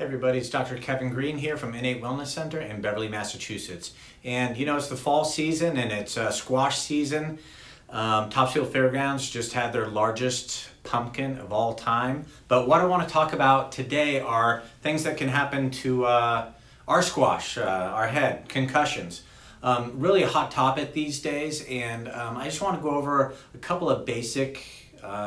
Hey everybody, it's Dr. Kevin Green here from Innate Wellness Center in Beverly, Massachusetts. And you know, it's the fall season and it's squash season. Topsfield Fairgrounds just had their largest pumpkin of all time. But what I want to talk about today are things that can happen to our squash, our head, concussions. Really a hot topic these days, and I just want to go over a couple of basic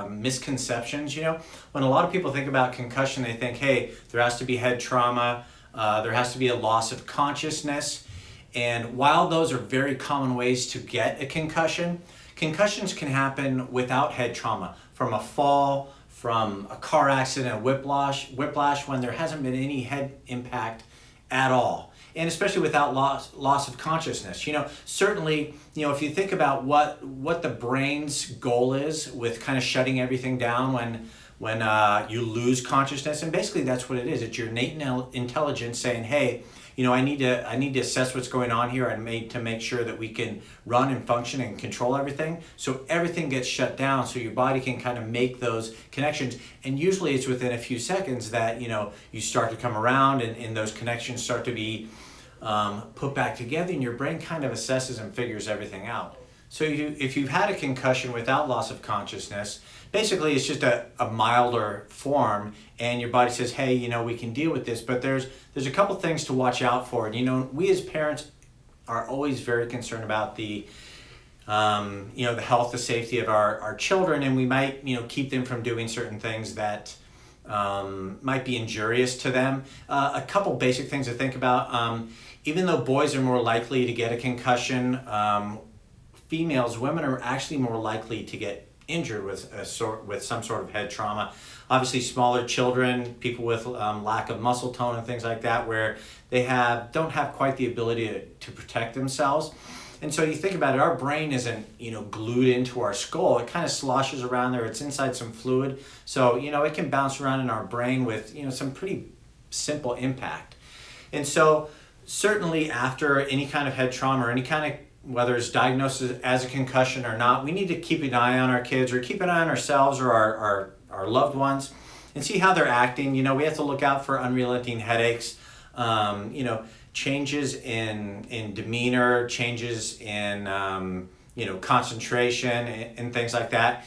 misconceptions. You know, when a lot of people think about concussion, they think, hey, there has to be head trauma, there has to be a loss of consciousness. And while those are very common ways to get a concussion, concussions can happen without head trauma, from a fall, from a car accident, whiplash when there hasn't been any head impact at all. And especially without loss of consciousness. You know, certainly, you know, if you think about what the brain's goal is with kind of shutting everything down when you lose consciousness, and basically that's what it is. It's your innate intelligence saying, hey, you know, I need to assess what's going on here and to make sure that we can run and function and control everything. So everything gets shut down so your body can kind of make those connections. And usually it's within a few seconds that, you know, you start to come around and those connections start to be put back together, and your brain kind of assesses and figures everything out. So if you've had a concussion without loss of consciousness, basically it's just a milder form, and your body says, hey, you know, we can deal with this, but there's a couple things to watch out for. And, you know, we as parents are always very concerned about the the health, the safety of our children, and we might, you know, keep them from doing certain things that might be injurious to them. A couple basic things to think about. Even though boys are more likely to get a concussion, women are actually more likely to get injured with some sort of head trauma. Obviously, smaller children, people with lack of muscle tone and things like that, where they don't have quite the ability to protect themselves. And so you think about it, our brain isn't, you know, glued into our skull. It kind of sloshes around there. It's inside some fluid. So, you know, it can bounce around in our brain with, you know, some pretty simple impact. And so certainly after any kind of head trauma or any kind of, whether it's diagnosed as a concussion or not, we need to keep an eye on our kids or keep an eye on ourselves or our loved ones and see how they're acting. You know, we have to look out for unrelenting headaches, you know, changes in demeanor, changes in, concentration and things like that.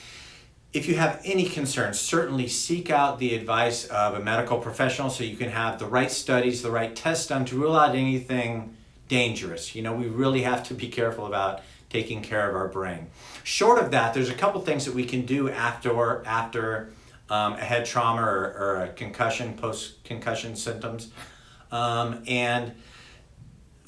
If you have any concerns, certainly seek out the advice of a medical professional so you can have the right studies, the right tests done to rule out anything dangerous. You know, we really have to be careful about taking care of our brain. Short of that, there's a couple things that we can do after a head trauma or a concussion, post-concussion symptoms. And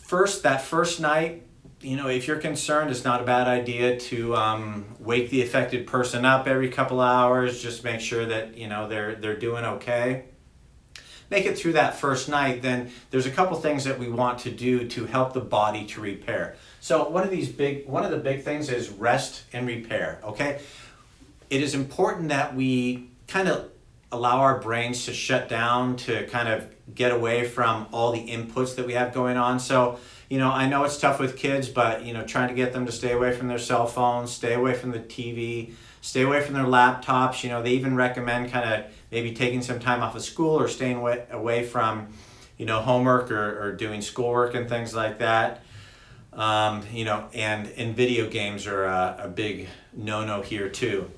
that first night, you know, if you're concerned, it's not a bad idea to wake the affected person up every couple hours. Just make sure that, you know, they're doing okay. Make it through that first night, then there's a couple things that we want to do to help the body to repair. So one of the big things is rest and repair, okay? It is important that we kind of allow our brains to shut down, to kind of get away from all the inputs that we have going on. So, you know, I know it's tough with kids, but, you know, trying to get them to stay away from their cell phones, stay away from the TV, stay away from their laptops. You know, they even recommend kind of maybe taking some time off of school or staying away from, you know, homework or doing schoolwork and things like that. You know, and video games are a big no-no here too.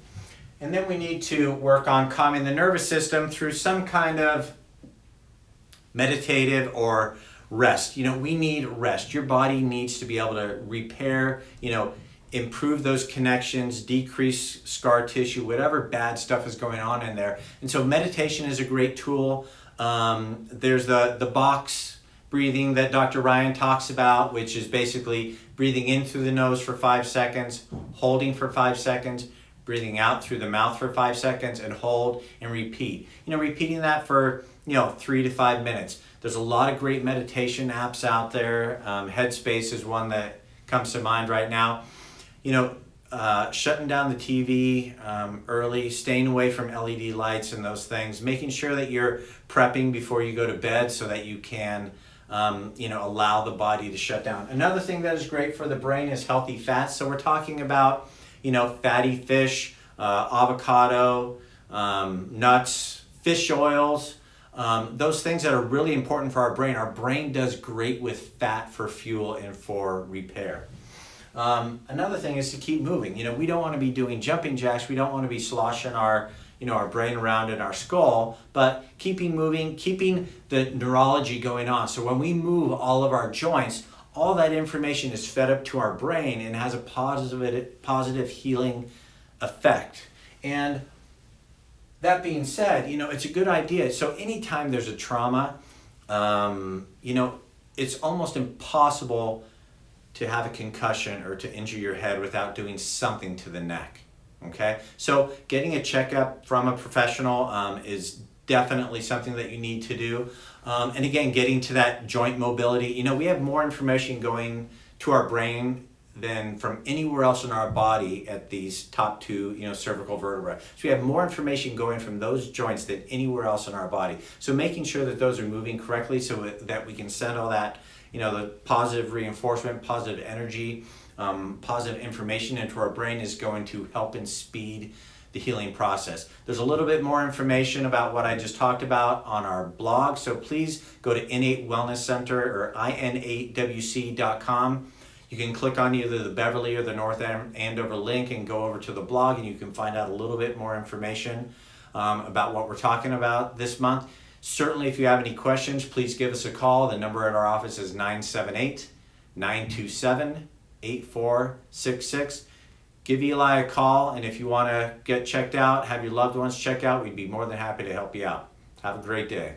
And then we need to work on calming the nervous system through some kind of meditative or rest. You know, we need rest. Your body needs to be able to repair, you know, improve those connections, decrease scar tissue, whatever bad stuff is going on in there. And so meditation is a great tool. There's the box breathing that Dr. Ryan talks about, which is basically breathing in through the nose for 5 seconds, holding for 5 seconds, breathing out through the mouth for 5 seconds, and hold and repeat. You know, repeating that for, you know, 3 to 5 minutes. There's a lot of great meditation apps out there. Headspace is one that comes to mind right now. You know, shutting down the TV early, staying away from LED lights and those things, making sure that you're prepping before you go to bed so that you can, allow the body to shut down. Another thing that is great for the brain is healthy fats. So we're talking about, you know, fatty fish, avocado, nuts, fish oils, those things that are really important for our brain. Our brain does great with fat for fuel and for repair. Another thing is to keep moving. We don't want to be doing jumping jacks. We don't want to be sloshing our brain around in our skull, but keeping moving, keeping the neurology going on. So when we move all of our joints, all that information is fed up to our brain and has a positive healing effect. And that being said, it's a good idea. So anytime there's a trauma, it's almost impossible to have a concussion or to injure your head without doing something to the neck. Okay, so getting a checkup from a professional is definitely something that you need to do. And again, getting to that joint mobility. We have more information going to our brain than from anywhere else in our body at these top two, cervical vertebrae. So we have more information going from those joints than anywhere else in our body. So making sure that those are moving correctly so that we can send all that, the positive reinforcement, positive energy, positive information into our brain is going to help and speed the healing process. There's a little bit more information about what I just talked about on our blog, so please go to Innate Wellness Center or in8wc.com. You can click on either the Beverly or the North Andover link and go over to the blog, and you can find out a little bit more information about what we're talking about this month. Certainly, if you have any questions, please give us a call. The number at our office is 978-927-8466. Give Eli a call, and if you want to get checked out, have your loved ones checked out, we'd be more than happy to help you out. Have a great day.